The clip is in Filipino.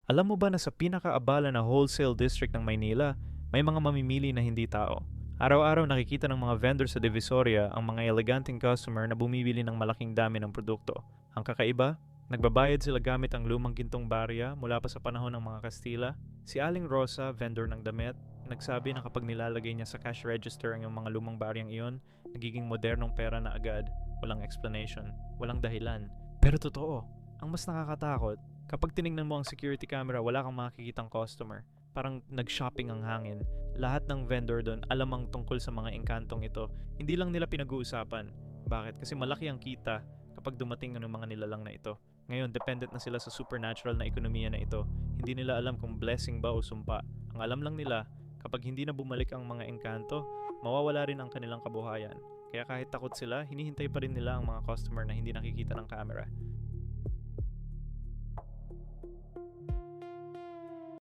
Alam mo ba na sa pinakaabala na wholesale district ng Maynila, may mga mamimili na hindi tao? Araw-araw nakikita ng mga vendor sa Divisoria ang mga eleganteng customer na bumibili ng malaking dami ng produkto. Ang kakaiba, nagbabayad sila gamit ang lumang gintong barya mula pa sa panahon ng mga Kastila. Si Aling Rosa, vendor ng damit, nagsabi na kapag nilalagay niya sa cash register ang mga lumang baryang iyon, nagiging modernong pera na agad, walang explanation, walang dahilan. Pero totoo, ang mas nakakatakot, kapag tiningnan mo ang security camera, wala kang makikitang customer. Parang nag-shopping ang hangin. Lahat ng vendor doon alam ang tungkol sa mga engkantong ito. Hindi lang nila pinag-uusapan. Bakit? Kasi malaki ang kita kapag dumating ang mga nilalang na ito. Ngayon, dependent na sila sa supernatural na ekonomiya na ito. Hindi nila alam kung blessing ba o sumpa. Ang alam lang nila, kapag hindi na bumalik ang mga engkanto, mawawala rin ang kanilang kabuhayan. Kaya kahit takot sila, hinihintay pa rin nila ang mga customer na hindi nakikita ng camera.